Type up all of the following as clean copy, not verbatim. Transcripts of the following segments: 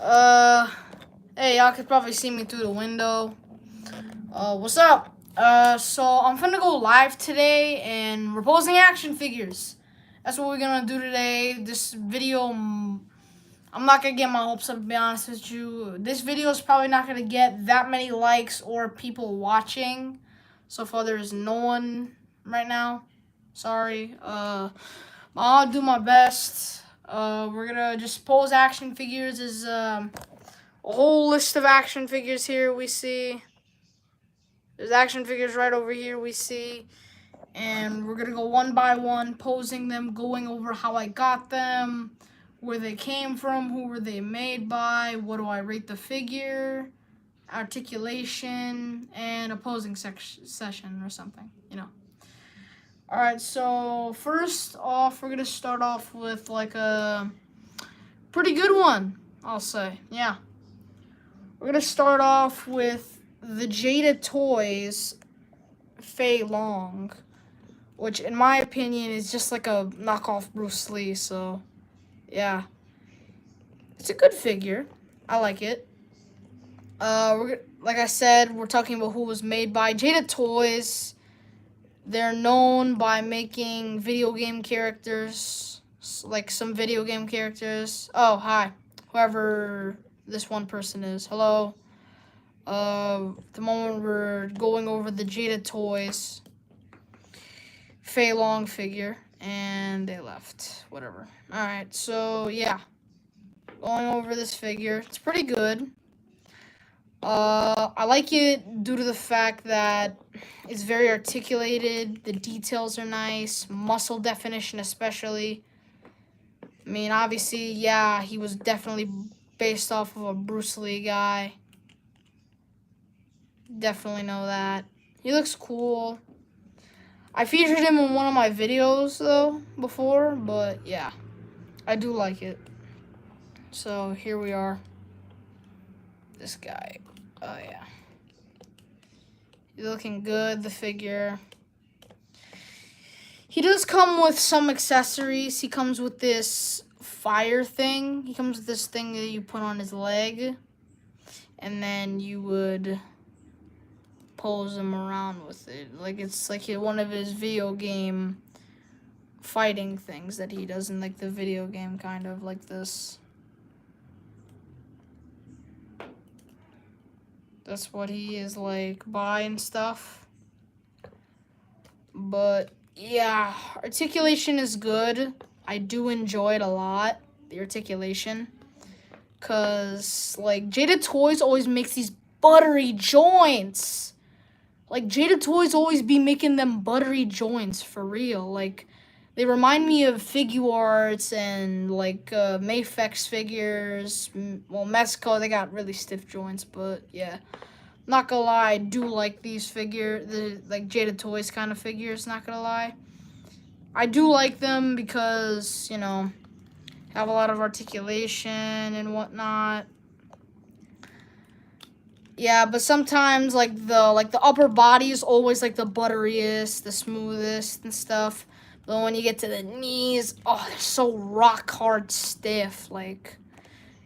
Hey, y'all could probably see me through the window. What's up? So I'm finna go live today, and we're posing action figures. That's what we're gonna do today. This video, I'm not gonna get my hopes up, to be honest with you. This video is probably not gonna get that many likes or people watching. So far, there's no one right now. Sorry. I'll do my best. We're gonna just pose action figures. Is a whole list of action figures here we see. There's action figures right over here we see. And we're gonna go one by one, posing them, going over how I got them, where they came from, who were they made by, what do I rate the figure, articulation, and a posing session or something, you know. Alright, so first off, we're gonna start off with like a pretty good one, I'll say. Yeah. We're gonna start off with the Jada Toys Fei Long, which in my opinion is just like a knockoff Bruce Lee, so yeah. It's a good figure. I like it. Like I said, we're talking about who was made by Jada Toys. They're known by making video game characters, like some video game characters. Oh, hi. Whoever this one person is. Hello. The moment we're going over the Jada Toys Fei Long figure, and they left. Whatever. Alright, so yeah. Going over this figure. It's pretty good. I like it due to the fact that it's very articulated. The details are nice. Muscle definition especially. I mean, obviously, yeah, he was definitely based off of a Bruce Lee guy. Definitely know that. He looks cool. I featured him in one of my videos, though, before. But, yeah, I do like it. So, here we are. This guy. Oh, yeah. He's looking good, the figure. He does come with some accessories. He comes with this fire thing. He comes with this thing that you put on his leg. And then you would pose him around with it. Like, it's like one of his video game fighting things that he does in, like, the video game, kind of like this. That's what he is like by and stuff. But yeah, articulation is good. I do enjoy it a lot, the articulation. Cause like Jada Toys always makes these buttery joints. Like Jada Toys always be making them buttery joints for real. Like they remind me of Figuarts and like Mayfex figures. Well, Mexico, they got really stiff joints, but yeah. Not gonna lie, I do like these like Jada Toys kind of figures, not gonna lie. I do like them because, you know, have a lot of articulation and whatnot. Yeah, but sometimes like the upper body is always like the butteriest, the smoothest and stuff. But when you get to the knees, oh, they're so rock hard stiff. Like,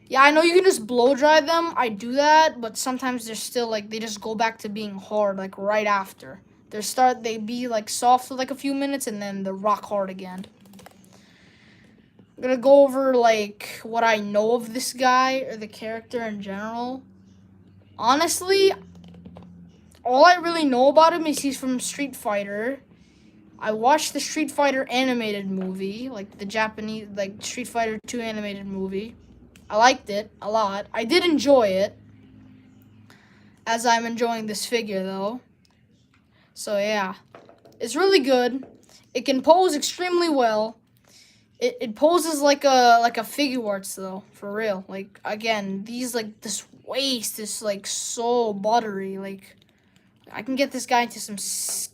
yeah, I know you can just blow dry them. I do that, but sometimes they're still like they just go back to being hard like right after. They be like soft for like a few minutes and then they're rock hard again. I'm gonna go over like what I know of this guy or the character in general. Honestly, all I really know about him is he's from Street Fighter. I watched the Street Fighter animated movie, like the Japanese, like Street Fighter 2 animated movie. I liked it a lot. I did enjoy it, as I'm enjoying this figure, though. So, yeah. It's really good. It can pose extremely well. It poses like a Figuarts, though, for real. Like, again, these, like, this waist is, like, so buttery. Like, I can get this guy into some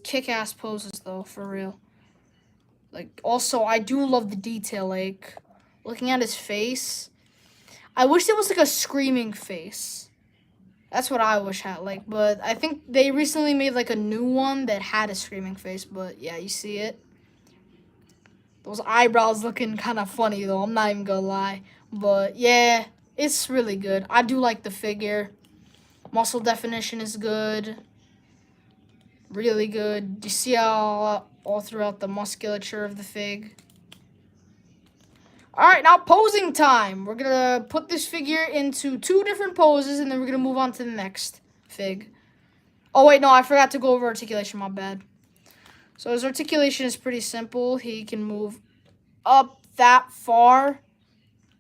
kick-ass poses, though, for real. Like, also, I do love the detail, like, looking at his face. I wish there was, like, a screaming face. That's what I wish had, like, but I think they recently made, like, a new one that had a screaming face, but, yeah, you see it? Those eyebrows looking kind of funny, though, I'm not even gonna lie. But, yeah, It's really good. I do like the figure. Muscle definition is good. Really good. You see all throughout the musculature of the fig. Alright, now posing time. We're going to put this figure into 2 different poses, and then we're going to move on to the next fig. Oh, wait, no, I forgot to go over articulation. My bad. So his articulation is pretty simple. He can move up that far,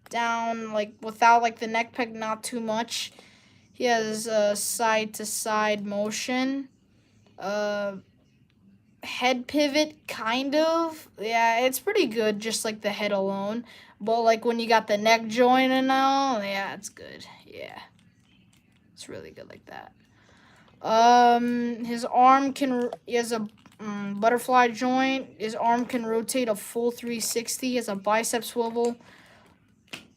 down, like, without, like, the neck peg, not too much. He has side-to-side motion. Head pivot, kind of. Yeah, it's pretty good, just like the head alone. But like when you got the neck joint and all, yeah, it's good. Yeah, it's really good like that. His arm he has a butterfly joint. His arm can rotate a full 360. He has a bicep swivel.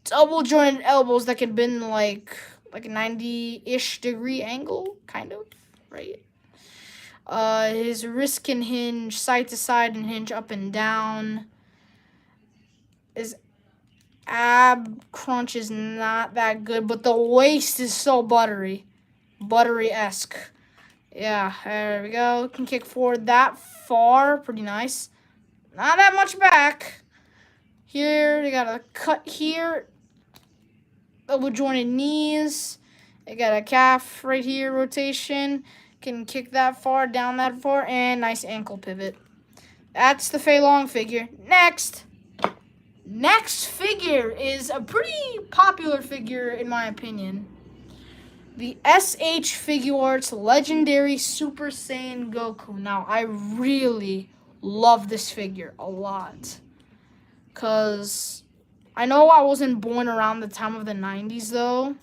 Double jointed elbows that can bend like a 90-ish degree angle, kind of, right? His wrist can hinge side to side and hinge up and down. His ab crunch is not that good, but the waist is so buttery-esque. Yeah, there we go. Can kick forward that far, pretty nice. Not that much back. Here, they got a cut here. Double jointed knees. They got a calf right here, rotation. Can kick that far, down that far, and nice ankle pivot. That's the Fei Long figure. Next figure is a pretty popular figure in my opinion. The SH Figuarts Legendary Super Saiyan Goku. Now, I really love this figure a lot. Because I know I wasn't born around the time of the 90s though.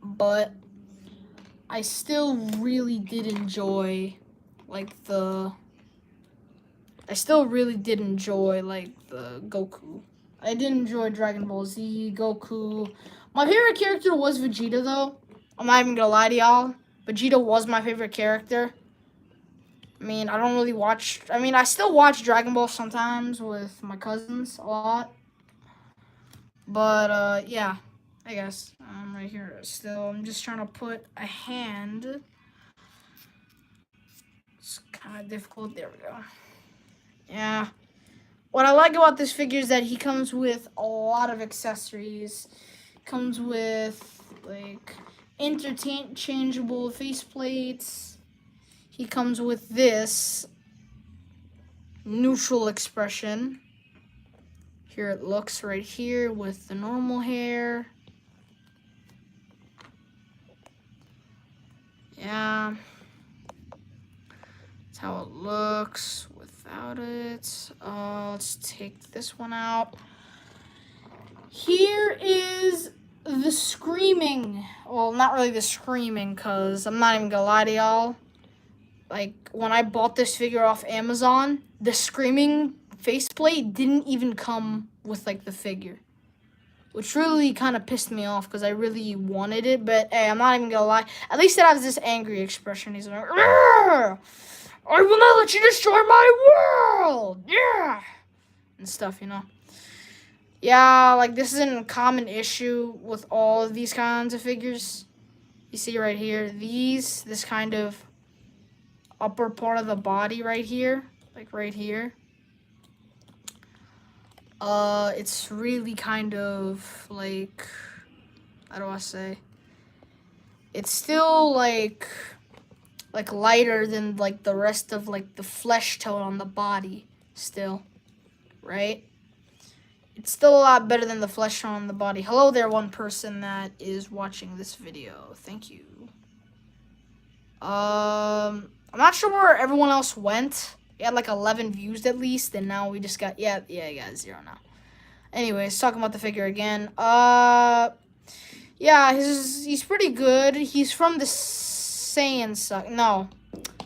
But I still really did enjoy the Goku. I did enjoy Dragon Ball Z, Goku. My favorite character was Vegeta though. I'm not even gonna lie to y'all. Vegeta was my favorite character. I mean, I don't really watch, I still watch Dragon Ball sometimes with my cousins a lot. But, yeah, I guess. I'm right here still. I'm just trying to put a hand. It's kind of difficult. There we go. Yeah. What I like about this figure is that he comes with a lot of accessories. Comes with, like, interchangeable faceplates. He comes with this neutral expression. Here it looks right here with the normal hair. Yeah. That's how it looks without it. Let's take this one out. Here is the screaming. Well, not really the screaming, because I'm not even gonna lie to y'all. Like, when I bought this figure off Amazon, the screaming faceplate didn't even come with, like, the figure. Which really kind of pissed me off, because I really wanted it. But, hey, I'm not even gonna lie. At least it has this angry expression. He's like, "Argh! I will not let you destroy my world! Yeah!" And stuff, you know. Yeah, like, this isn't a common issue with all of these kinds of figures. You see right here, this kind of upper part of the body right here, like right here. It's really kind of, like, how do I say? It's still, like lighter than, like, the rest of, like, the flesh tone on the body still, right? It's still a lot better than the flesh tone on the body. Hello there, one person that is watching this video. Thank you. I'm not sure where everyone else went. We had like 11 views at least, and now we just got, yeah, you got 0 now. Anyways, talking about the figure again. Yeah, he's pretty good. He's from the Saiyan Saga. No,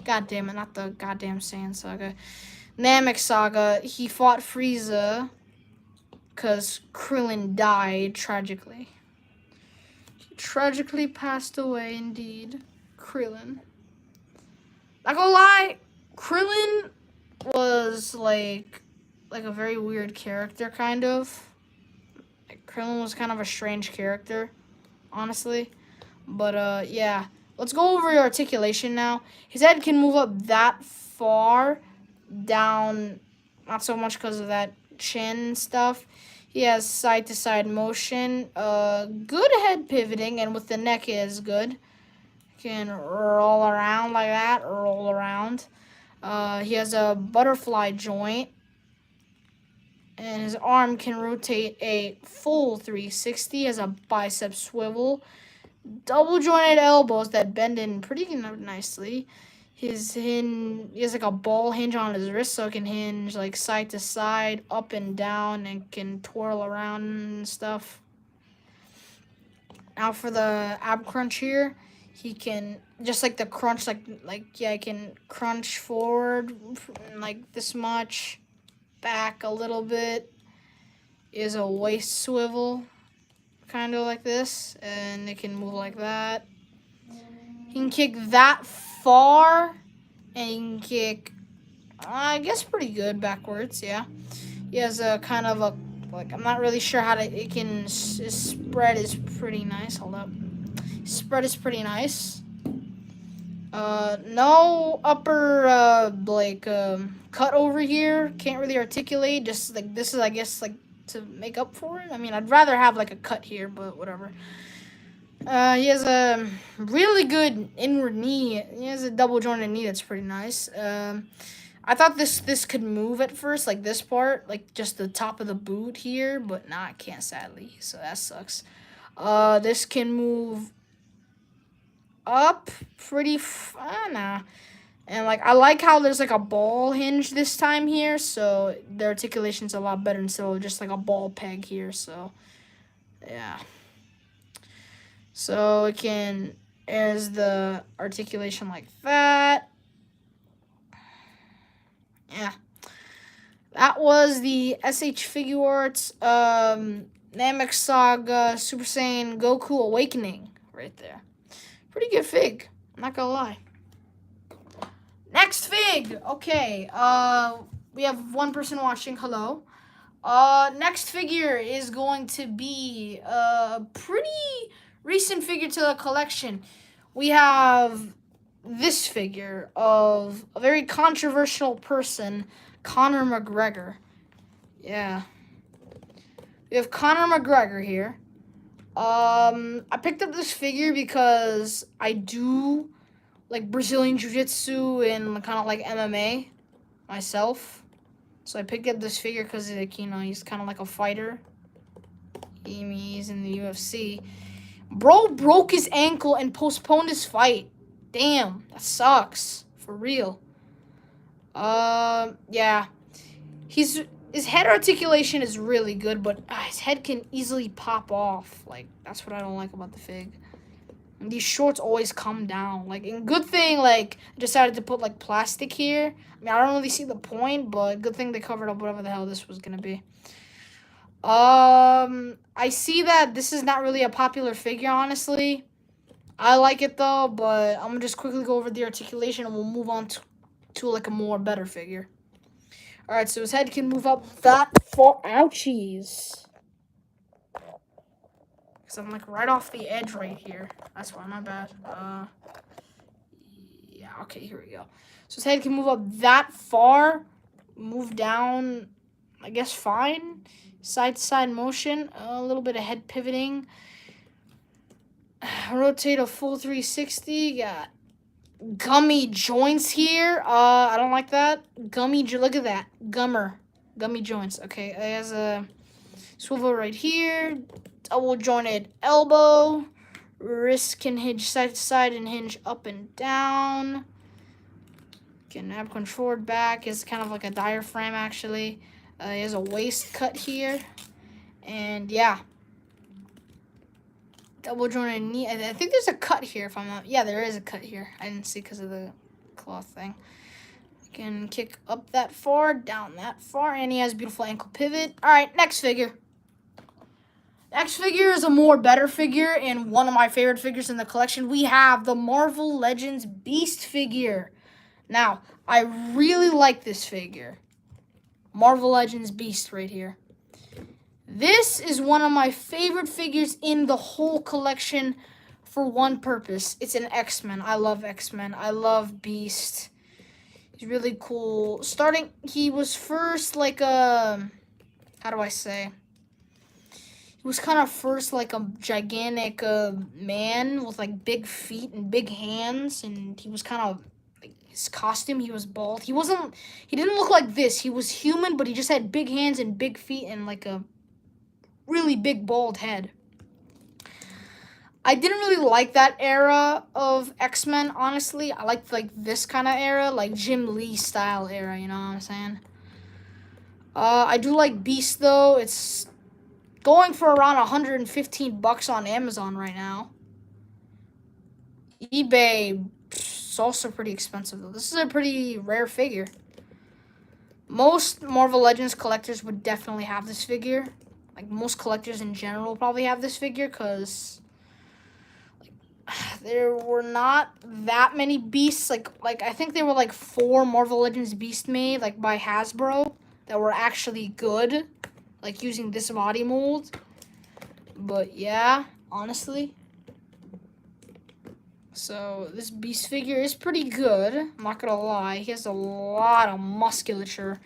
god damn it, not the goddamn Saiyan Saga. Namek Saga. He fought Frieza because Krillin died tragically. He tragically passed away, indeed. Krillin. Not gonna lie, Krillin was like a very weird character, kind of. Like, Krillin was kind of a strange character, honestly. But, yeah. Let's go over your articulation now. His head can move up that far down, not so much because of that chin stuff. He has side-to-side motion. Good head pivoting, and with the neck is good. Can roll around like that, roll around. He has a butterfly joint. And his arm can rotate a full 360. He has a bicep swivel. Double jointed elbows that bend in pretty nicely. He has like a ball hinge on his wrist, so it can hinge like side to side, up and down, and can twirl around and stuff. Now for the ab crunch here, he can just like the crunch, he can crunch forward like this much, back a little bit. Is a waist swivel, kind of like this, and it can move like that. He can kick that far, and he can kick, I guess, pretty good backwards. Yeah, he has a kind of a I'm not really sure how to. It can his spread is pretty nice. Hold up, spread is pretty nice. No upper cut over here. Can't really articulate. Just like this is, I guess, like to make up for it. I mean, I'd rather have like a cut here, but whatever. He has a really good inward knee. He has a double jointed knee that's pretty nice. I thought this could move at first, like this part, like just the top of the boot here, but nah, it can't, sadly. So that sucks. This can move up pretty nah. And like I like how there's like a ball hinge this time here, so the articulation's a lot better instead of just like a ball peg here. So yeah. So it can, there's the articulation like that. Yeah. That was the SH Figuarts Namek Saga Super Saiyan Goku Awakening right there. Pretty good fig, I'm not gonna lie. Next fig. Okay. We have one person watching. Hello. Next figure is going to be a pretty recent figure to the collection. We have this figure of a very controversial person, Conor McGregor. Yeah. We have Conor McGregor here. I picked up this figure because I do like Brazilian Jiu-Jitsu and kind of like MMA myself. So I picked up this figure because, like, you know, he's kind of like a fighter. He's in the UFC. Bro broke his ankle and postponed his fight. Damn, that sucks. For real. Yeah. His head articulation is really good, but his head can easily pop off. Like, that's what I don't like about the fig. And these shorts always come down. Like, and good thing, like, I decided to put, like, plastic here. I mean, I don't really see the point, but good thing they covered up whatever the hell this was gonna be. I see that this is not really a popular figure, honestly. I like it, though, but I'm gonna just quickly go over the articulation, and we'll move on to like, a more better figure. Alright, so his head can move up that far. Ouchies. Because I'm, like, right off the edge right here. That's why, my bad. Yeah, okay, here we go. So his head can move up that far. Move down, I guess, fine. Side-to-side motion. A little bit of head pivoting. Rotate a full 360. Got gummy joints here. I don't like that. Look at that. Gummy joints. Okay, it has a swivel right here. Double jointed elbow. Wrist can hinge side to side and hinge up and down. Can ab crunch forward, back. Is kind of like a diaphragm, actually. He has a waist cut here. And yeah. Double jointed knee. I think there's a cut here if I'm not. Yeah, there is a cut here. I didn't see because of the cloth thing. Can kick up that far, down that far, and he has beautiful ankle pivot. All right, next figure. Next figure is a more better figure and one of my favorite figures in the collection. We have the Marvel Legends Beast figure. Now, I really like this figure. Marvel Legends Beast right here. This is one of my favorite figures in the whole collection for one purpose. It's an X-Men. I love X-Men. I love Beast. He's really cool. He was first like a, how do I say? He was kind of first like a gigantic man with like big feet and big hands, and he was kind of, like, his costume, he was bald. He didn't look like this. He was human, but he just had big hands and big feet and like a really big bald head. I didn't really like that era of X-Men, honestly. I liked like this kind of era, like Jim Lee style era, you know what I'm saying? I do like Beast though. It's going for around 115 bucks on Amazon right now. eBay, it's also pretty expensive though. This is a pretty rare figure. Most Marvel Legends collectors would definitely have this figure. Like most collectors in general probably have this figure because there were not that many Beasts. Like I think there were like 4 Marvel Legends Beast made like by Hasbro that were actually good, like using this body mold. But yeah, honestly. So this Beast figure is pretty good. I'm not gonna lie. He has a lot of musculature.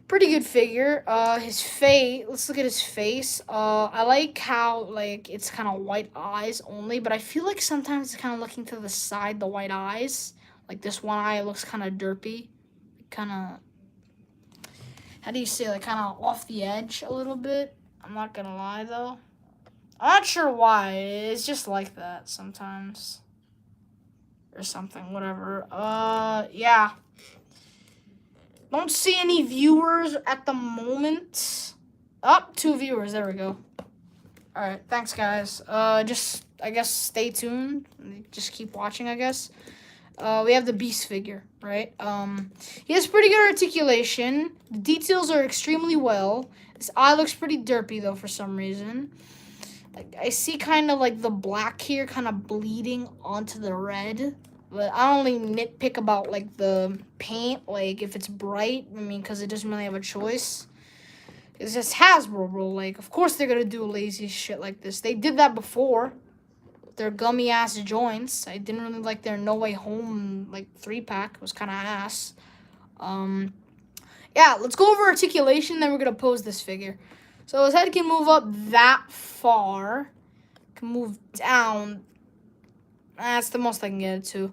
Pretty good figure. His face. Let's look at his face. I like how like it's kind of white eyes only, but I feel like sometimes it's kind of looking to the side, the white eyes. Like this one eye looks kind of derpy, kind of. How do you say, like kind of off the edge a little bit? I'm not gonna lie though. I'm not sure why. It's just like that sometimes, or something. Whatever. Yeah. Don't see any viewers at the moment. Oh, 2 viewers. There we go. All right. Thanks, guys. Just, I guess, stay tuned. Just keep watching, I guess. We have the Beast figure, right? He has pretty good articulation. The details are extremely well. His eye looks pretty derpy, though, for some reason. Like, I see kind of, like, the black here kind of bleeding onto the red. But I only nitpick about, like, the paint, like, if it's bright. I mean, because it doesn't really have a choice. It's just Hasbro, bro. Like, of course they're going to do lazy shit like this. They did that before. Their gummy-ass joints. I didn't really like their No Way Home, like, 3-pack. It was kind of ass. Yeah, let's go over articulation, then we're going to pose this figure. So his head can move up that far. Can move down. That's the most I can get it to.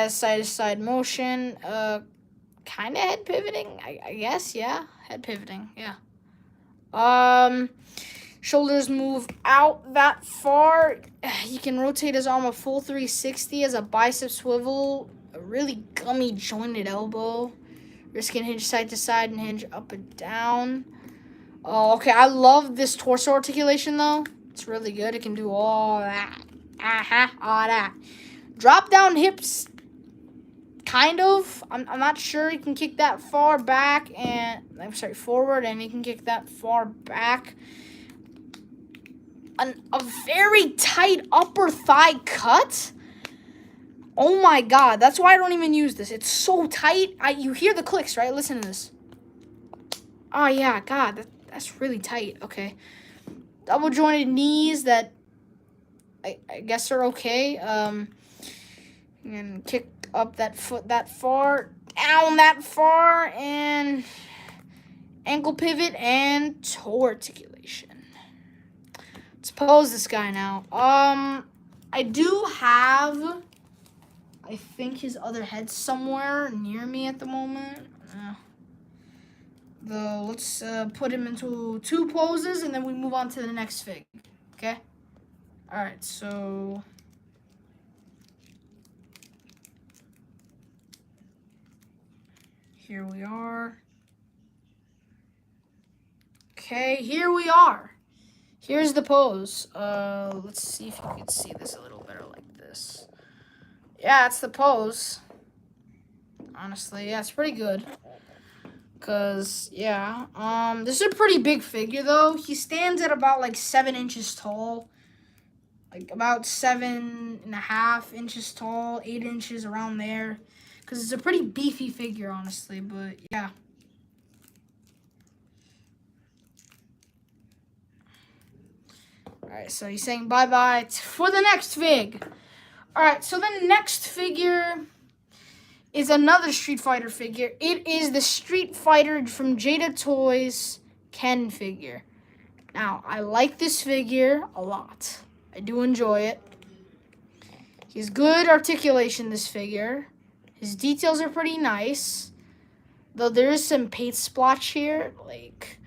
Side-to-side motion. Kind of head pivoting, I guess. Yeah, head pivoting. Yeah. Shoulders move out that far. He can rotate his arm a full 360 as a bicep swivel. A really gummy jointed elbow. Wrist can hinge side to side and hinge up and down. Oh, okay. I love this torso articulation though. It's really good. It can do all that. All that. Drop down hips, kind of. I'm not sure he can kick that far back and, I'm sorry, forward, and he can kick that far back. A very tight upper thigh cut. Oh my god, that's why I don't even use this. It's so tight. You hear the clicks, right? Listen to this. Oh yeah, god, that's really tight. Okay. Double jointed knees that I guess are okay. And kick up that foot that far, down that far, and ankle pivot and toe articulation. Let's pose this guy now. I do have, I think, his other head somewhere near me at the moment. Let's put him into 2 poses, and then we move on to the next fig. Okay? All right, so here we are. Okay, here we are. Here's the pose. Let's see if you can see this a little better like this. Yeah, it's the pose. Honestly, yeah, it's pretty good. Cause yeah, this is a pretty big figure though. He stands at about like 7 inches tall, like about 7.5 inches tall, 8 inches around there. Cause it's a pretty beefy figure, honestly. But yeah. Alright, so he's saying bye-bye for the next fig. Alright, so the next figure is another Street Fighter figure. It is the Street Fighter from Jada Toys Ken figure. Now, I like this figure a lot. I do enjoy it. He has good articulation, this figure. His details are pretty nice. Though there is some paint splotch here. Like,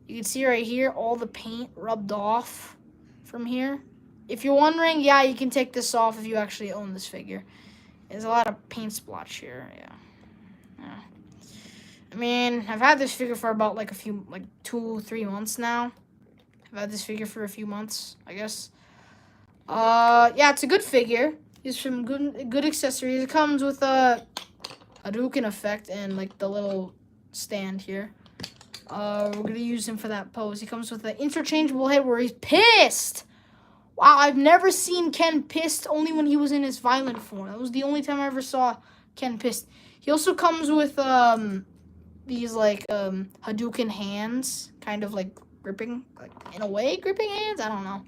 you can see right here, all the paint rubbed off from here. If you're wondering, yeah, you can take this off if you actually own this figure. There's a lot of paint splotch here, yeah. I mean, I've had this figure for about like 2-3 months now. I've had this figure for a few months, I guess. Yeah, it's a good figure. There's some good accessories. It comes with a Hadouken effect and like the little stand here. We're gonna use him for that pose. He comes with an interchangeable head where he's pissed. Wow, I've never seen Ken pissed, only when he was in his violent form. That was the only time I ever saw Ken pissed. He also comes with these like Hadouken hands, kind of like gripping, like in a way gripping hands. I don't know.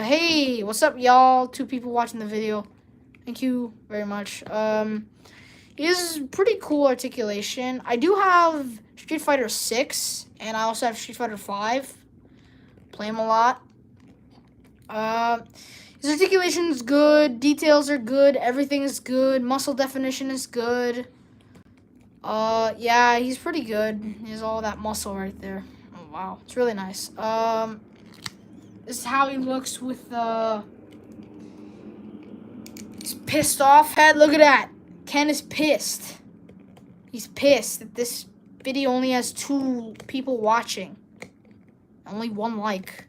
Hey, what's up, y'all? 2 people watching the video. Thank you very much. He has pretty cool articulation. I do have Street Fighter 6, and I also have Street Fighter 5. Play him a lot. His articulation is good. Details are good. Everything is good. Muscle definition is good. Yeah, he's pretty good. He has all that muscle right there. Oh, wow. It's really nice. This is how he looks with his pissed off head. Look at that. Ken is pissed. He's pissed that this video only has 2 people watching. Only 1 like.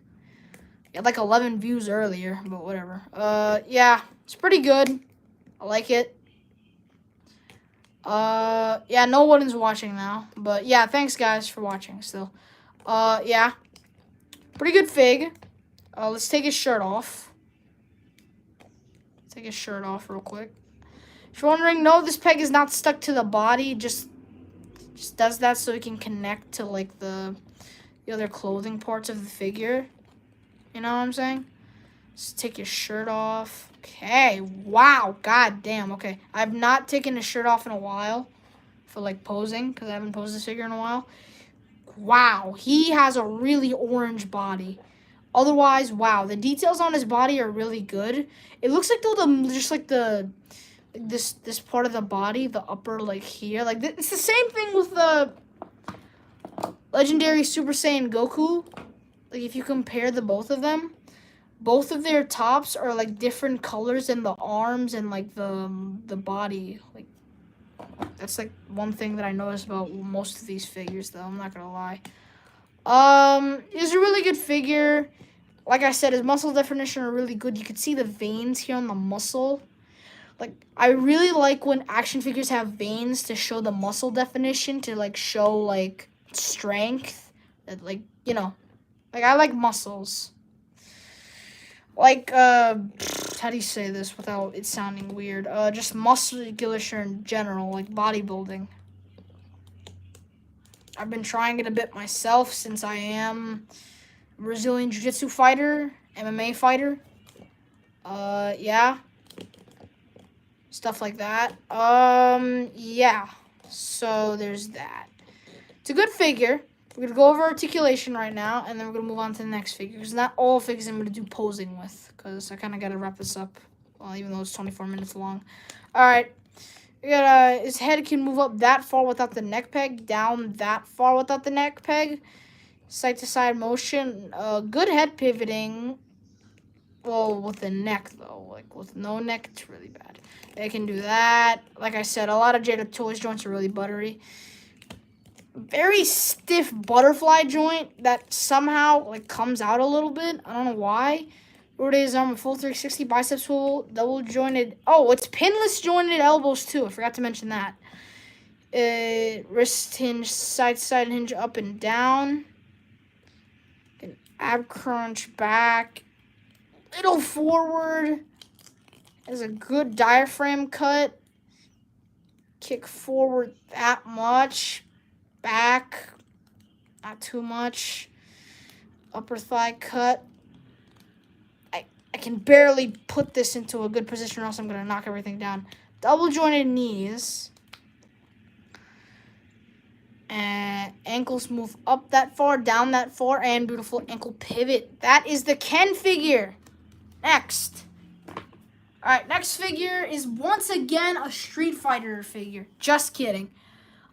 He had like 11 views earlier, but whatever. Yeah, it's pretty good. I like it. Yeah, no one is watching now. But yeah, thanks guys for watching still. Yeah. Pretty good fig. Let's take his shirt off. Take his shirt off real quick. If you're wondering, no, this peg is not stuck to the body. Just does that so it can connect to like the other clothing parts of the figure. You know what I'm saying? Just take your shirt off. Okay. Wow. God damn. Okay. I've not taken his shirt off in a while for like posing because I haven't posed this figure in a while. Wow. He has a really orange body. Otherwise, wow. The details on his body are really good. It looks like this part of the body, the upper like here. Like it's the same thing with the legendary Super Saiyan Goku. Like, if you compare the both of them, both of their tops are, like, different colors in the arms and, like, the body. Like, that's, like, one thing that I noticed about most of these figures, though. I'm not gonna lie. It's a really good figure. Like I said, his muscle definition are really good. You can see the veins here on the muscle. Like, I really like when action figures have veins to show the muscle definition, to, like, show, like, strength. That, like, you know. Like, I like muscles. Like, how do you say this without it sounding weird? Just musculature in general, like bodybuilding. I've been trying it a bit myself since I am a Brazilian Jiu-Jitsu fighter, MMA fighter. Yeah. Stuff like that. Yeah. So, there's that. It's a good figure. We're going to go over articulation right now, and then we're going to move on to the next figure. Because not all figures I'm going to do posing with. Because I kind of got to wrap this up. Well, even though it's 24 minutes long. Alright. We got, his head can move up that far without the neck peg. Down that far without the neck peg. Side-to-side motion. Good head pivoting. Well, with the neck, though. Like, with no neck, it's really bad. It can do that. Like I said, a lot of Jada Toys joints are really buttery. Very stiff butterfly joint that somehow like comes out a little bit. I don't know why. Rotate his arm with full 360 bicep swivel, double jointed. Oh, it's pinless jointed elbows too. I forgot to mention that. Wrist hinge, side to side hinge, up and down. An ab crunch back. Little forward. Has a good diaphragm cut. Kick forward that much. Back, not too much. Upper thigh cut. I can barely put this into a good position or else I'm going to knock everything down. Double jointed knees. And ankles move up that far, down that far, and beautiful ankle pivot. That is the Ken figure. Next. Alright, next figure is once again a Street Fighter figure. Just kidding.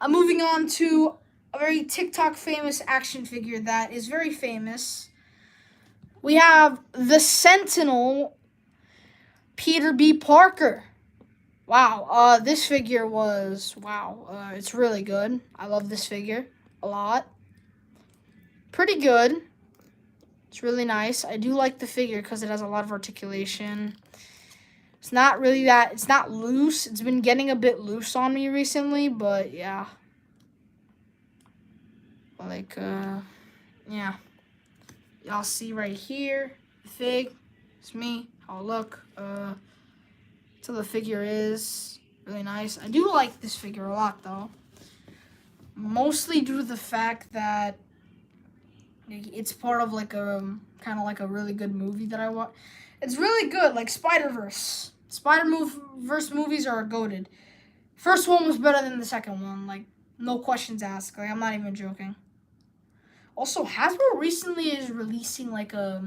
I'm moving on to a very TikTok famous action figure that is very famous. We have the Sentinel, Peter B. Parker. Wow, this figure was, it's really good. I love this figure a lot. Pretty good. It's really nice. I do like the figure because it has a lot of articulation. It's not really that, it's not loose. It's been getting a bit loose on me recently, but yeah. Like, yeah. Y'all see right here, the fig. It's me, how I look. So the figure is really nice. I do like this figure a lot, though. Mostly due to the fact that it's part of like a kind of like a really good movie that I watch. It's really good, like Spider-Verse. Spider-Verse movies are goated. First one was better than the second one, like no questions asked. Like I'm not even joking. Also, Hasbro recently is releasing like a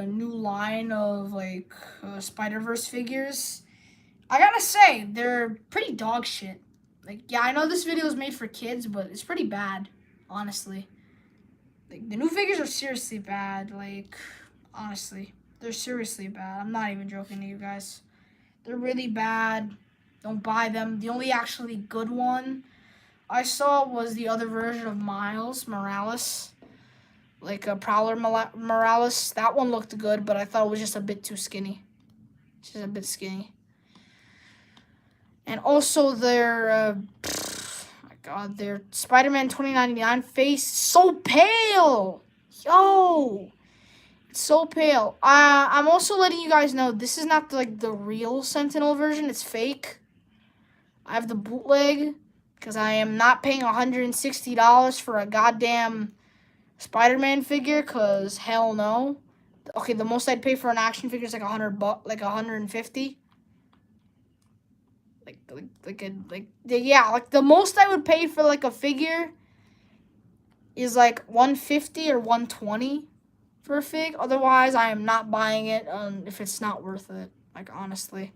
new line of like Spider-Verse figures. I gotta say, they're pretty dog shit. Like, yeah, I know this video is made for kids, but it's pretty bad, honestly. Like, the new figures are seriously bad. Like, honestly, they're seriously bad. I'm not even joking to you guys. They're really bad. Don't buy them. The only actually good one I saw was the other version of Miles Morales. Like a Prowler Morales. That one looked good, but I thought it was just a bit too skinny. It's just a bit skinny. And also their, my God, their Spider-Man 2099 face so pale. Yo, it's so pale. I'm also letting you guys know this is not like the real Sentinel version. It's fake. I have the bootleg because I am not paying $160 for a goddamn Spider-Man figure, cause hell no. Okay, the most I'd pay for an action figure is like $100, like 150. Like the most I would pay for like a figure is like 150 or 120 for a fig. Otherwise, I am not buying it if it's not worth it. Like honestly,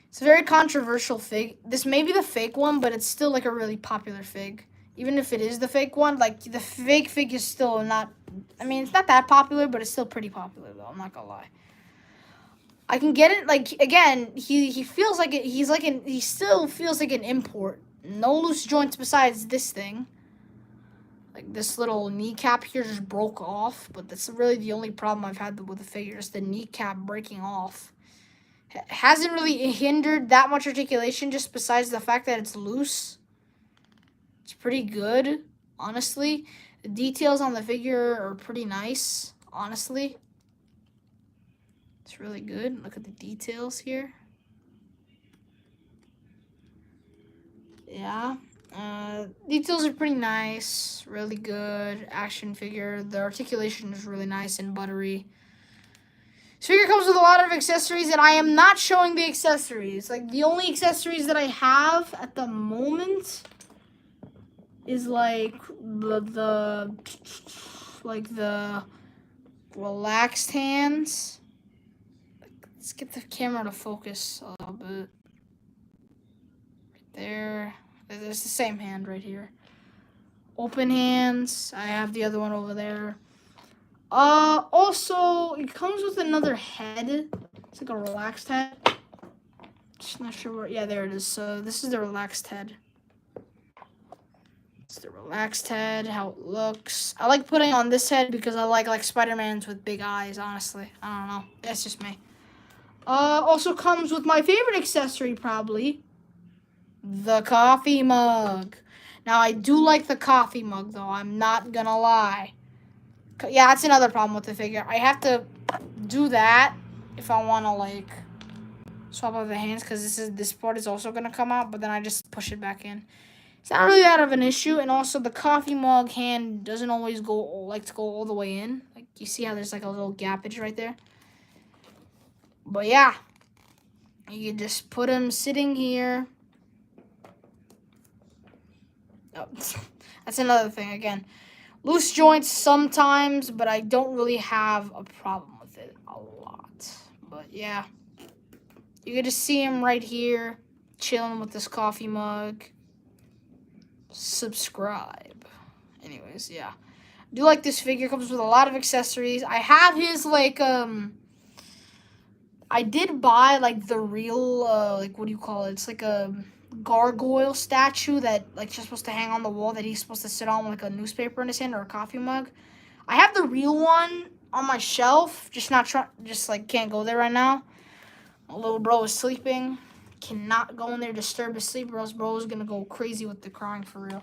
it's a very controversial fig. This may be the fake one, but it's still like a really popular fig. Even if it is the fake one, like the fake fig is still not. I mean, it's not that popular, but it's still pretty popular though. I'm not gonna lie. I can get it. Like again, he feels like it. He still feels like an import. No loose joints besides this thing. Like this little kneecap here just broke off, but that's really the only problem I've had with the figure. Is the kneecap breaking off. Hasn't really hindered that much articulation. Just besides the fact that it's loose. It's pretty good, honestly. The details on the figure are pretty nice, honestly. It's really good. Look at the details here. Yeah. Details are pretty nice. Really good. Action figure. The articulation is really nice and buttery. This figure comes with a lot of accessories, and I am not showing the accessories. Like, the only accessories that I have at the moment is like the relaxed hands. Let's get the camera to focus a little bit. Right there. There's the same hand right here. Open hands. I have the other one over there. Also, it comes with another head. It's like a relaxed head. Just not sure where. Yeah, there it is. So this is the relaxed head. It's the relaxed head, how it looks. I like putting on this head because I like Spider-Mans with big eyes, honestly. I don't know. That's just me. Also comes with my favorite accessory, probably. The coffee mug. Now, I do like the coffee mug, though. I'm not gonna lie. Yeah, that's another problem with the figure. I have to do that if I want to, like, swap out the hands, because this part is also gonna come out, but then I just push it back in. It's not really that of an issue, and also the coffee mug hand doesn't always go all the way in. Like, You see how there's like a little gappage right there? But yeah, you can just put him sitting here. Oh, that's another thing again. Loose joints sometimes, but I don't really have a problem with it a lot. But yeah, you can just see him right here, chilling with this coffee mug. Subscribe. Anyways, yeah. I do like this figure. Comes with a lot of accessories. I have his, like, I did buy, like, the real, like, what do you call it? It's like a gargoyle statue that, like, just supposed to hang on the wall that he's supposed to sit on with, like, a newspaper in his hand or a coffee mug. I have the real one on my shelf. Just like, can't go there right now. My little bro is sleeping. Cannot go in there, disturb his sleep, or else bro is gonna go crazy with the crying for real.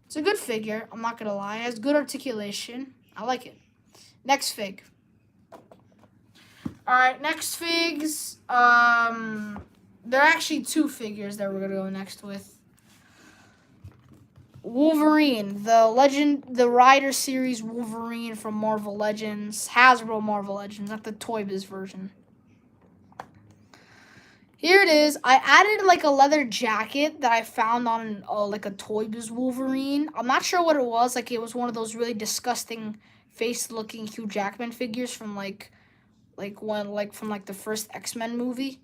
It's a good figure, I'm not gonna lie. It has good articulation. I like it. Next fig. Alright, next figs. There are actually two figures that we're gonna go next with. Wolverine, the Rider series Wolverine from Marvel Legends. Hasbro Marvel Legends, not the Toy Biz version. Here it is. I added like a leather jacket that I found on like a Toy Biz Wolverine. I'm not sure what it was. Like it was one of those really disgusting face-looking Hugh Jackman figures from from the first X-Men movie,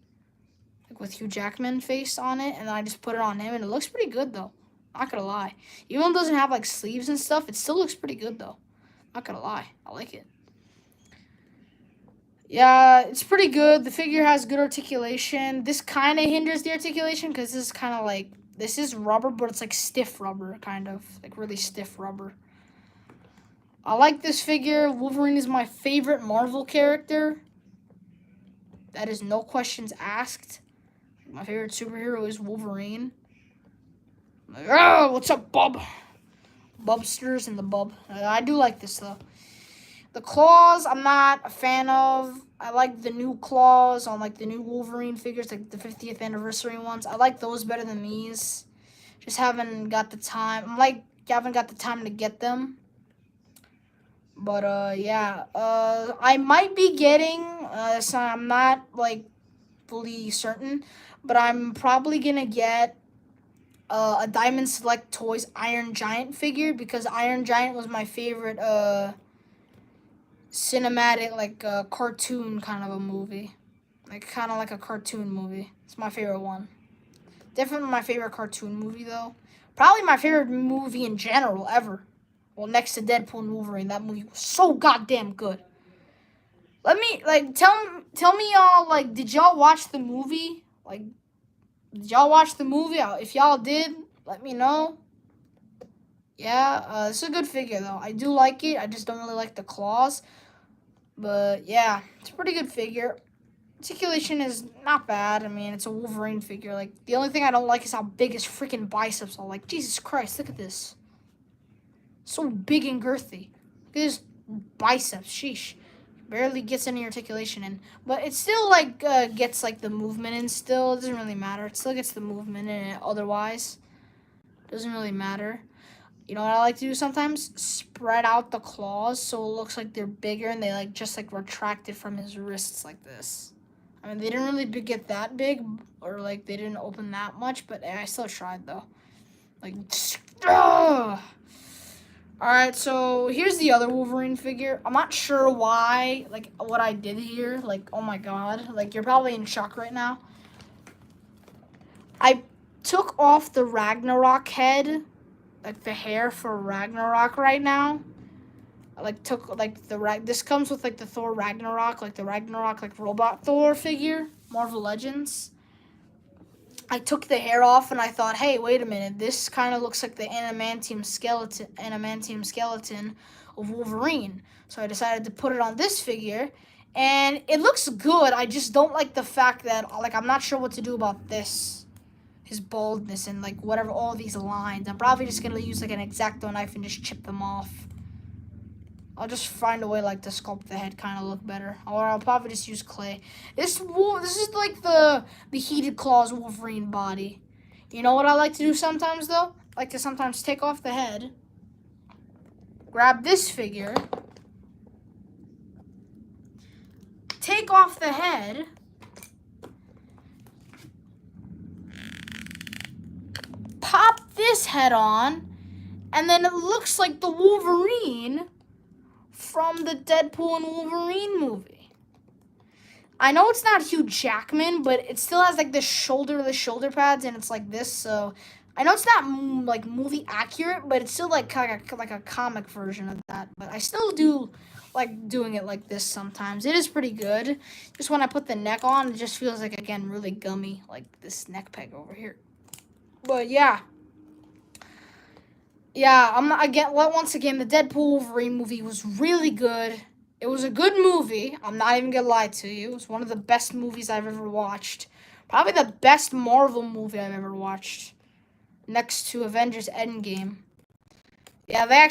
like with Hugh Jackman face on it, and then I just put it on him, and it looks pretty good though. Not gonna lie. Even though it doesn't have like sleeves and stuff, it still looks pretty good though. Not gonna lie. I like it. Yeah, it's pretty good. The figure has good articulation. This kind of hinders the articulation because this is kind of like, this is rubber, but it's like stiff rubber, kind of. Like really stiff rubber. I like this figure. Wolverine is my favorite Marvel character. That is no questions asked. My favorite superhero is Wolverine. Like, oh, what's up, Bub? Bubsters and the Bub. I do like this, though. The claws, I'm not a fan of. I like the new claws on, like, the new Wolverine figures, like the 50th anniversary ones. I like those better than these. Just haven't got the time. Haven't got the time to get them. But, yeah. I might be getting, so I'm not, like, fully certain, but I'm probably gonna get a Diamond Select Toys Iron Giant figure because Iron Giant was my favorite, cinematic, like cartoon kind of a movie, kind of like a cartoon movie. It's my favorite one. Definitely my favorite cartoon movie though. Probably my favorite movie in general ever. Well, next to Deadpool and Wolverine, that movie was so goddamn good. Let me tell me y'all, like, did y'all watch the movie? Like, did y'all watch the movie? If y'all did, let me know. Yeah, it's a good figure though. I do like it. I just don't really like the claws. But yeah, it's a pretty good figure. Articulation is not bad. I mean, it's a Wolverine figure. Like, the only thing I don't like is how big his freaking biceps are. Like, Jesus Christ, look at this. So big and girthy. Look at his biceps. Sheesh. Barely gets any articulation in. But it still, like, gets, like, the movement in still. It doesn't really matter. It still gets the movement in it otherwise. Doesn't really matter. You know what I like to do sometimes? Spread out the claws so it looks like they're bigger and they, like, just, like, retracted from his wrists like this. I mean, they didn't really get that big or, like, they didn't open that much, but I still tried, though. Like, ugh. Alright, so here's the other Wolverine figure. I'm not sure why, like, what I did here. Like, oh my god. Like, you're probably in shock right now. I took off the Ragnarok head, like, the hair for Ragnarok right now. I, like, took, like, this comes with, like, the Thor Ragnarok, like, the Ragnarok, like, robot Thor figure, Marvel Legends. I took the hair off and I thought, hey, wait a minute, this kind of looks like the adamantium skeleton of Wolverine. So I decided to put it on this figure, and it looks good. I just don't like the fact that, like, I'm not sure what to do about this, his baldness and, like, whatever, all these lines. I'm probably just going to use, like, an X-Acto knife and just chip them off. I'll just find a way, like, to sculpt the head kind of look better. Or I'll probably just use clay. This is like the Heated Claws Wolverine body. You know what I like to do sometimes, though? I like to sometimes take off the head, grab this figure, take off the head, pop this head on, and then it looks like the Wolverine from the Deadpool and Wolverine movie. I know it's not Hugh Jackman, but it still has like the shoulder pads, and it's like this. So I know it's not like movie accurate, but it's still like a comic version of that. But I still do like doing it like this sometimes. It is pretty good. Just when I put the neck on, it just feels like, again, really gummy, like this neck peg over here. But yeah. Yeah, once again, the Deadpool Wolverine movie was really good. It was a good movie. I'm not even gonna lie to you. It was one of the best movies I've ever watched. Probably the best Marvel movie I've ever watched. Next to Avengers Endgame. Yeah,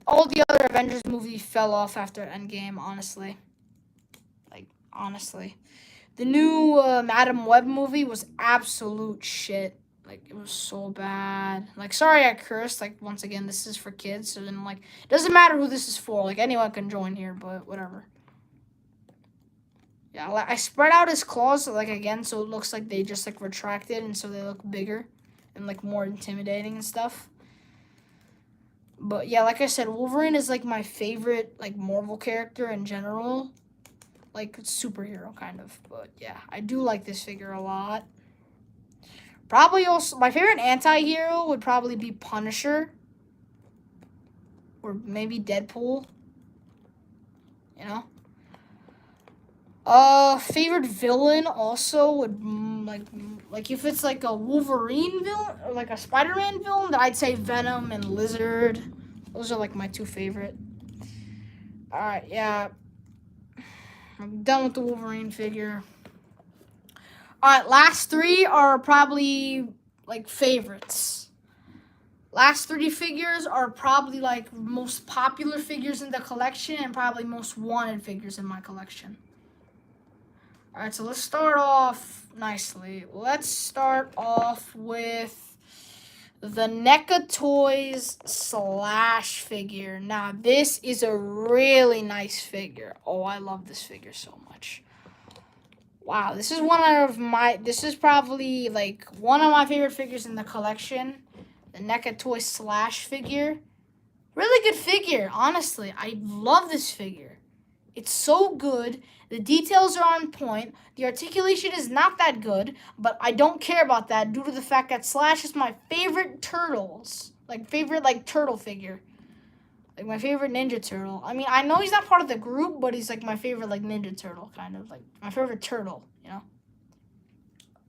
all the other Avengers movies fell off after Endgame, honestly. Like, honestly. The new Madam Web movie was absolute shit. Like, it was so bad. Like, sorry I cursed. Like, once again, this is for kids. So then, like, it doesn't matter who this is for. Like, anyone can join here, but whatever. Yeah, I spread out his claws, like, again, so it looks like they just, like, retracted. And so they look bigger and, like, more intimidating and stuff. But, yeah, like I said, Wolverine is, like, my favorite, like, Marvel character in general. Like, superhero, kind of. But, yeah, I do like this figure a lot. Probably also, my favorite anti-hero would probably be Punisher. Or maybe Deadpool. You know? Favorite villain also would, like if it's like a Wolverine villain, or like a Spider-Man villain, then I'd say Venom and Lizard. Those are like my two favorite. Alright, yeah. I'm done with the Wolverine figure. Alright, last three are probably, like, favorites. Last three figures are probably, like, most popular figures in the collection and probably most wanted figures in my collection. Alright, so let's start off nicely. Let's start off with the NECA Toys Slash figure. Now, this is a really nice figure. Oh, I love this figure so much. Wow, this is probably like one of my favorite figures in the collection. The NECA Toys Slash figure. Really good figure, honestly. I love this figure. It's so good. The details are on point. The articulation is not that good, but I don't care about that due to the fact that Slash is my favorite turtles. Favorite turtle figure. Like, my favorite Ninja Turtle. I mean, I know he's not part of the group, but he's, like, my favorite, like, Ninja Turtle, kind of. Like, my favorite turtle, you know?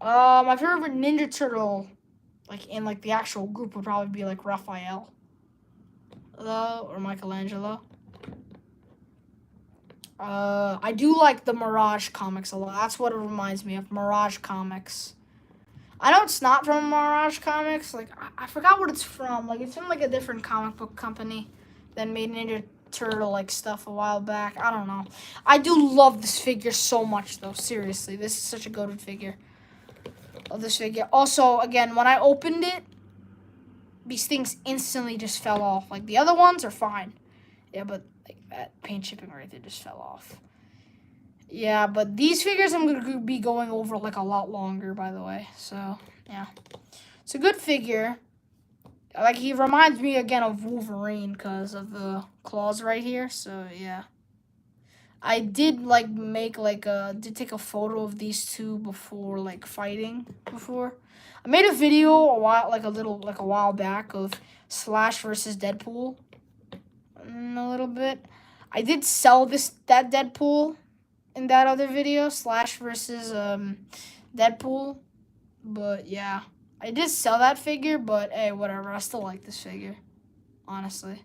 My favorite Ninja Turtle, like, in, like, the actual group would probably be, like, Raphael. Or Michelangelo. I do like the Mirage comics a lot. That's what it reminds me of, Mirage comics. I know it's not from Mirage comics. Like, I forgot what it's from. Like, it's from, like, a different comic book company that made Ninja Turtle, like, stuff a while back. I don't know. I do love this figure so much, though. Seriously, this is such a goated figure. Love this figure. Also, again, when I opened it, these things instantly just fell off. Like, the other ones are fine. Yeah, but, like, that paint chipping right there just fell off. Yeah, but these figures I'm going to be going over, like, a lot longer, by the way. So, yeah. It's a good figure. Like, he reminds me, again, of Wolverine because of the claws right here. So, yeah. I did, like, did take a photo of these two before, like, fighting before. I made a video a while back of Slash versus Deadpool. A little bit. I did sell that Deadpool in that other video, Slash versus Deadpool. But, yeah. I did sell that figure, but hey, whatever. I still like this figure, honestly.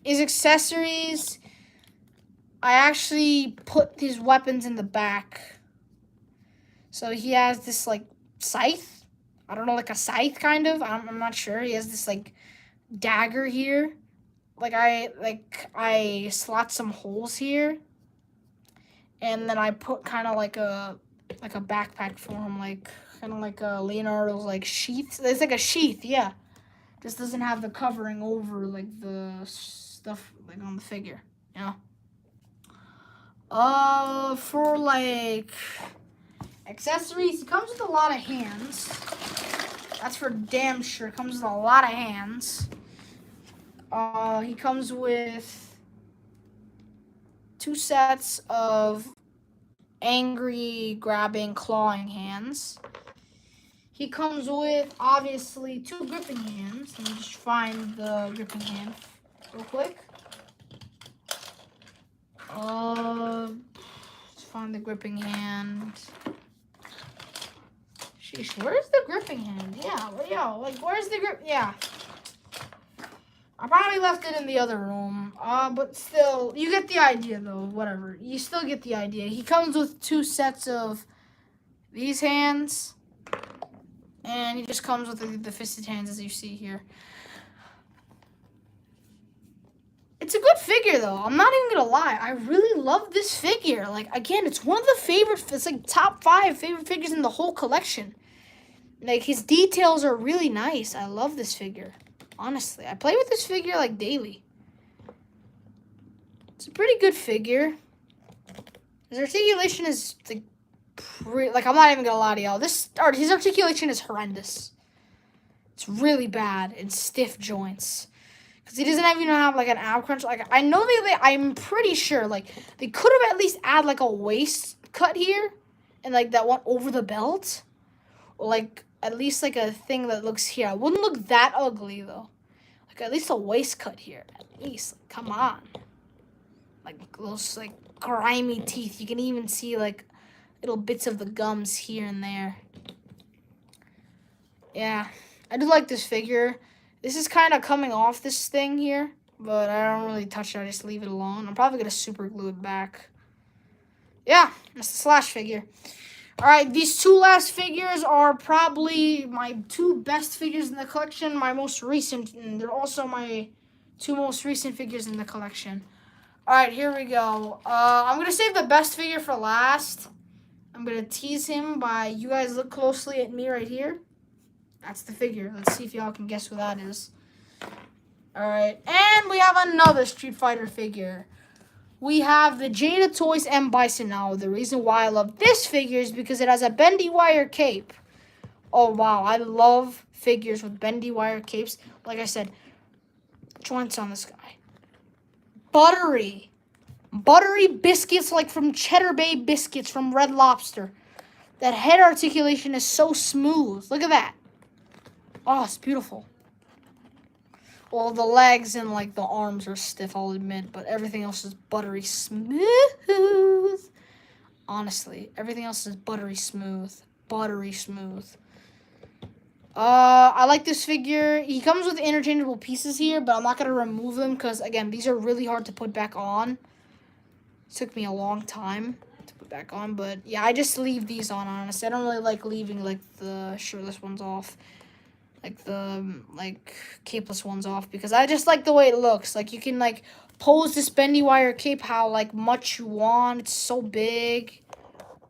His accessories, I actually put his weapons in the back. So he has this, like, scythe. I don't know, like a scythe, kind of. I'm not sure. He has this, like, dagger here. I slot some holes here. And then I put kind of like a backpack for him, like, kind of like Leonardo's, like, sheath. It's like a sheath, yeah. Just doesn't have the covering over, like, the stuff, like, on the figure, you know? For like accessories, it comes with a lot of hands. That's for damn sure. It comes with a lot of hands. He comes with 2 sets of angry, grabbing, clawing hands. He comes with, obviously, 2 gripping hands. Let me just find the gripping hand real quick. Let's find the gripping hand. Sheesh, where's the gripping hand? Yeah, like, where's the grip? Yeah. I probably left it in the other room. But still, you get the idea, though. Whatever. You still get the idea. He comes with 2 sets of these hands. And he just comes with the fisted hands, as you see here. It's a good figure, though. I'm not even going to lie. I really love this figure. Like, again, it's one of the favorite, it's like top 5 favorite figures in the whole collection. Like, his details are really nice. I love this figure. Honestly, I play with this figure, like, daily. It's a pretty good figure. His articulation is, like, I'm not even gonna lie to y'all. His articulation is horrendous. It's really bad in stiff joints. Because he doesn't even have, like, an ab crunch. Like, I know I'm pretty sure, like, they could have at least add, like, a waist cut here. And, like, that one over the belt. Or, like, at least, like, a thing that looks here. It wouldn't look that ugly, though. Like, at least a waist cut here. At least. Like, come on. Like, those, like, grimy teeth. You can even see, like, little bits of the gums here and there. Yeah. I do like this figure. This is kind of coming off this thing here. But I don't really touch it. I just leave it alone. I'm probably going to super glue it back. Yeah. That's the Slash figure. Alright, these 2 last figures are probably my 2 best figures in the collection. My most recent, and they're also my 2 most recent figures in the collection. Alright, here we go. I'm going to save the best figure for last. I'm going to tease him by, you guys look closely at me right here. That's the figure. Let's see if y'all can guess who that is. Alright, and we have another Street Fighter figure. We have the Jada Toys and Bison now. The reason why I love this figure is because it has a bendy wire cape. Oh, wow. I love figures with bendy wire capes. Like I said, joints on this guy. Buttery. Buttery biscuits like from Cheddar Bay biscuits from Red Lobster. That head articulation is so smooth. Look at that. Oh, it's beautiful. Well, the legs and, like, the arms are stiff, I'll admit. But everything else is buttery smooth. Honestly, everything else is buttery smooth. Buttery smooth. I like this figure. He comes with interchangeable pieces here, but I'm not going to remove them because, again, these are really hard to put back on. It took me a long time to put back on, but, yeah, I just leave these on, honestly. I don't really like leaving, like, the shirtless ones off. Like, the, like, capeless ones off, because I just like the way it looks. Like, you can, like, pose this bendy wire cape how, like, much you want. It's so big.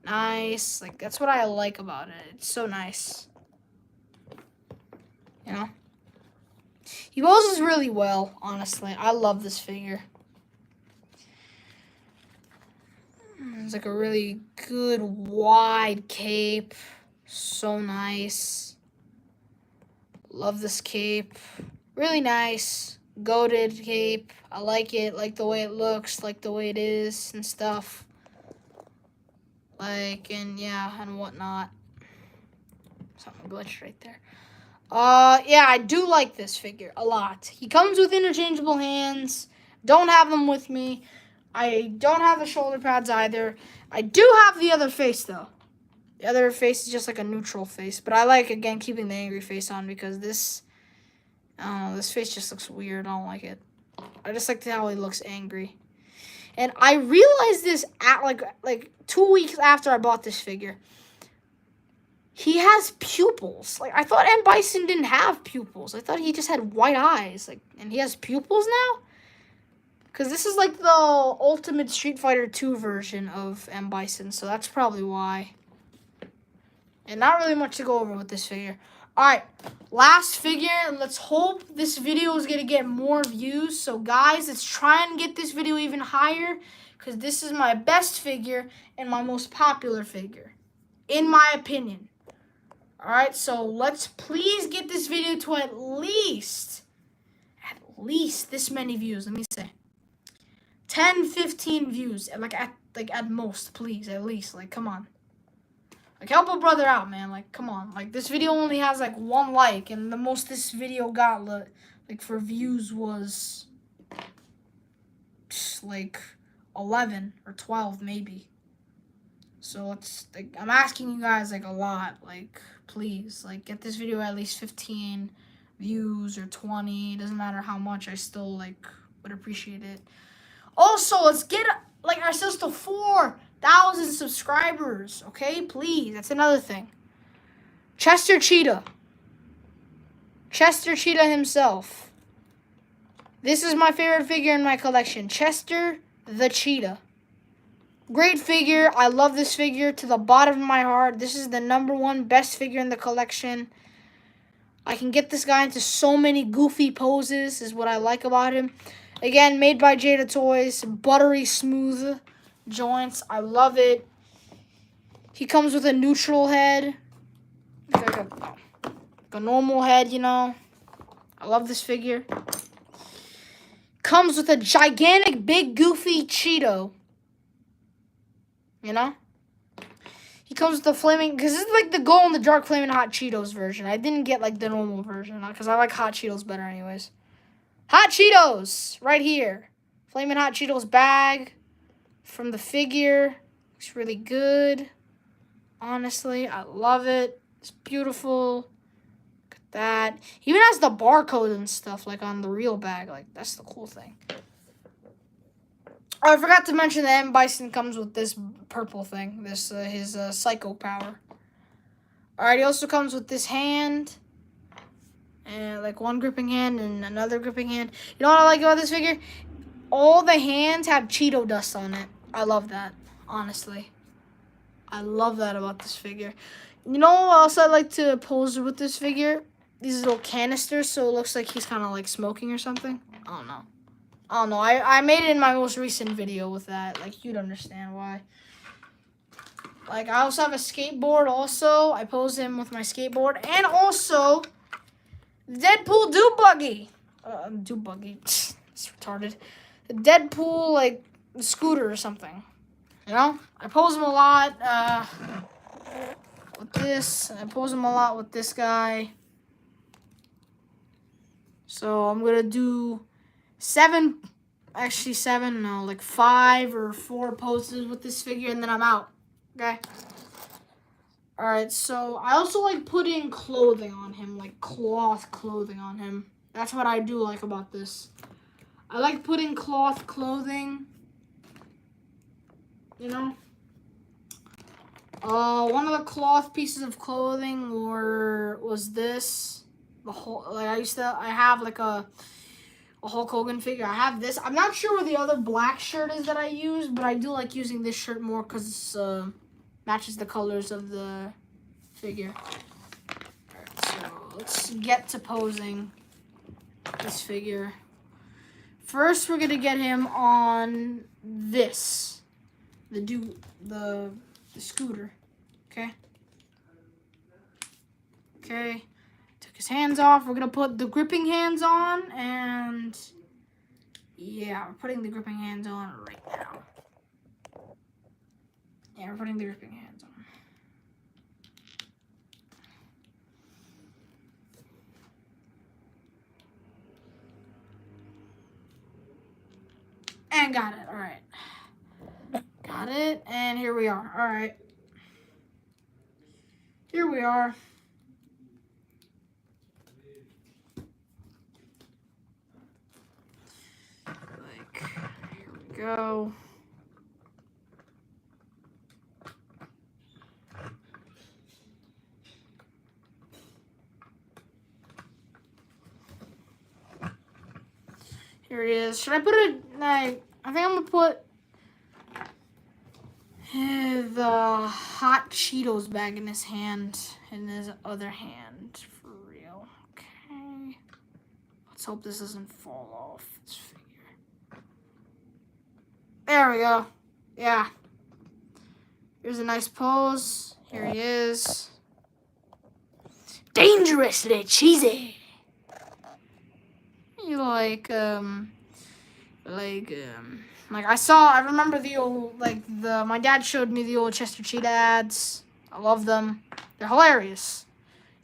Nice. Like, that's what I like about it. It's so nice. You know? He poses really well, honestly. I love this figure. It's like a really good, wide cape. So nice. Love this cape. Really nice. Goated cape. I like it. Like the way it looks. Like the way it is and stuff. Like, and yeah, and whatnot. Something glitched right there. Yeah, I do like this figure a lot. He comes with interchangeable hands. Don't have them with me. I don't have the shoulder pads either. I do have the other face, though. The other face is just like a neutral face. But I like, again, keeping the angry face on because this, I don't know, this face just looks weird. I don't like it. I just like how he looks angry. And I realized this at like 2 weeks after I bought this figure. He has pupils. Like, I thought M. Bison didn't have pupils. I thought he just had white eyes. Like, and he has pupils now? Because this is like the Ultimate Street Fighter 2 version of M. Bison. So that's probably why. And not really much to go over with this figure. Alright, last figure, and let's hope this video is going to get more views. So, guys, let's try and get this video even higher, because this is my best figure and my most popular figure, in my opinion. Alright, so let's please get this video to at least this many views. Let me say 10, 15 views, at most, please, at least. Like, come on. Like, help a brother out, man. Like, come on. Like, this video only has, like, 1 like. And the most this video got, like, for views was, like, 11 or 12, maybe. So, it's, like, I'm asking you guys, like, a lot. Like, please. Like, get this video at least 15 views or 20. It doesn't matter how much. I still, like, would appreciate it. Also, let's get, like, ourselves to 4,000 subscribers, okay? Please, that's another thing. Cheetah. Cheetah himself. This is my favorite figure in my collection. the Cheetah. Great figure. I love this figure to the bottom of my heart. This is the #1 best figure in the collection. I can get this guy into so many goofy poses, is what I like about him. Again, made by Jada Toys. Buttery smooth joints. I love it. He comes with a neutral head. Like a normal head, you know. I love this figure. Comes with a gigantic, big, goofy Cheeto. You know? He comes with the flaming... Because this is like the glow-in-the-dark flaming hot Cheetos version. I didn't get like the normal version. Because I like hot Cheetos better anyways. Hot Cheetos! Right here. Flaming hot Cheetos bag. From the figure. Looks really good. Honestly, I love it. It's beautiful. Look at that. He even has the barcode and stuff like on the real bag. Like, that's the cool thing. Oh, I forgot to mention that Bison comes with this purple thing. This his psycho power. Alright, he also comes with this hand. And like one gripping hand and another gripping hand. You know what I like about this figure? All the hands have Cheeto dust on it. I love that, honestly. I love that about this figure. You know what else I like to pose with this figure? These little canisters, so it looks like he's kind of like smoking or something. I don't know. I made it in my most recent video with that. Like, you'd understand why. Like, I also have a skateboard also. I pose him with my skateboard. And also, Deadpool Dude Buggy. Dude Buggy. It's retarded. The Deadpool, like, scooter or something. You know? I pose him a lot with this. I pose him a lot with this guy. So, I'm going to do 5 or 4 poses with this figure, and then I'm out. Okay? Alright, so I also like putting clothing on him, like cloth clothing on him. That's what I do like about this. I like putting cloth clothing, you know? One of the cloth pieces of clothing was this. The whole, like I have like a Hulk Hogan figure. I have this. I'm not sure where the other black shirt is that I use, but I do like using this shirt more because it matches the colors of the figure. Alright, so let's get to posing this figure. First, we're gonna get him on this, the scooter. Okay. Took his hands off. We're gonna put the gripping hands on, and yeah, we're putting the gripping hands on right now. Yeah, we're putting the gripping hands on. And got it. All right. Got it. And here we are. All right. Here we are. Like, here we go. Here he is. Should I put it, like, I think I'm going to put the hot Cheetos bag in his hand, in his other hand, for Let's hope this doesn't fall off this figure. There we go. Yeah. Here's a nice pose. Here he is. Dangerously cheesy. You like I remember the old, my dad showed me the old Chester Cheetah ads. I love them. They're hilarious.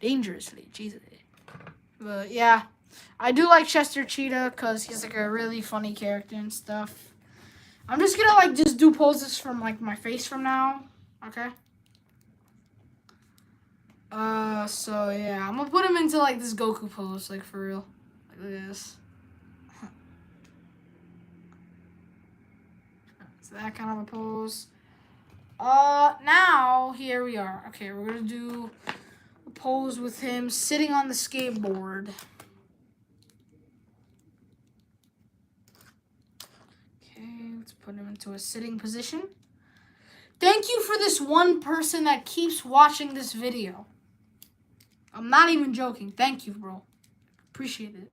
Dangerously cheesy. But yeah, I do like Chester Cheetah because he's like a really funny character and stuff. I'm just gonna just do poses from my face from now. Okay. So yeah, I'm gonna put him into this Goku pose, for real. Look at this. So that kind of a pose. Now here we are. Okay, we're gonna do a pose with him sitting on the skateboard. Okay, let's put him into a sitting position. Thank you for this one person that keeps watching this video. I'm not even joking. Thank you, bro. Appreciate it.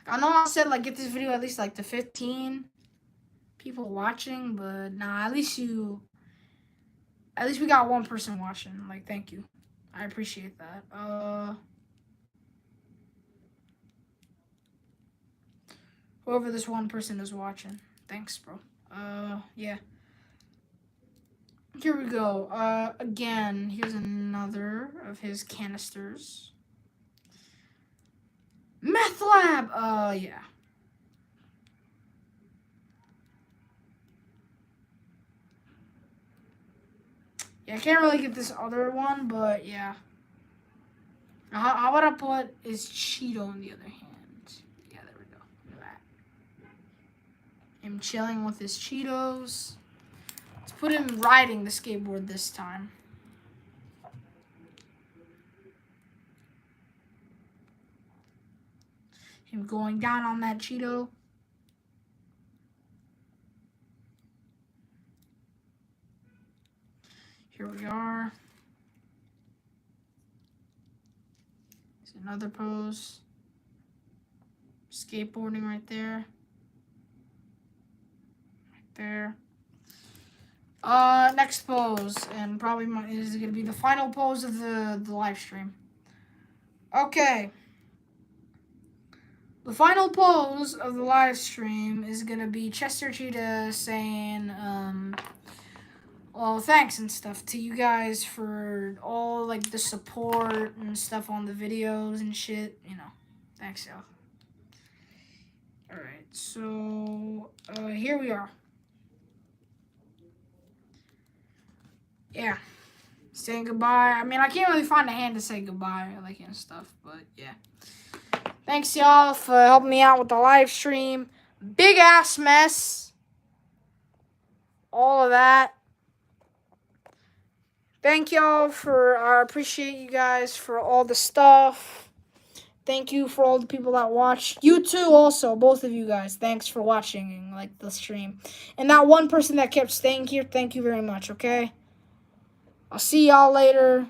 I know I said get this video at least to 15 people watching, but nah, at least we got one person watching. Thank you. I appreciate that. Whoever this one person is watching. Thanks, bro. Yeah. Here we go. Again, here's another of his canisters. Meth lab! Yeah. Yeah, I can't really get this other one, but yeah. How about I put his Cheeto on the other hand? Yeah, there we go. Look at that. Him chilling with his Cheetos. Let's put him riding the skateboard this time. Him going down on that Cheeto. Here we are. Here's another pose. Skateboarding right there. Right there. Next pose, and probably is gonna be the final pose of the live stream. Okay. The final pose of the live stream is gonna be Chester Cheetah saying, well, thanks and stuff to you guys for all the support and stuff on the videos and shit. Thanks, y'all. All right, so here we are. Yeah, saying goodbye. I mean, I can't really find a hand to say goodbye, and stuff, but yeah. Thanks, y'all, for helping me out with the live stream. Big ass mess. All of that. Thank y'all I appreciate you guys for all the stuff. Thank you for all the people that watched. You too, also, both of you guys. Thanks for watching, the stream. And that one person that kept staying here, thank you very much, okay? I'll see y'all later.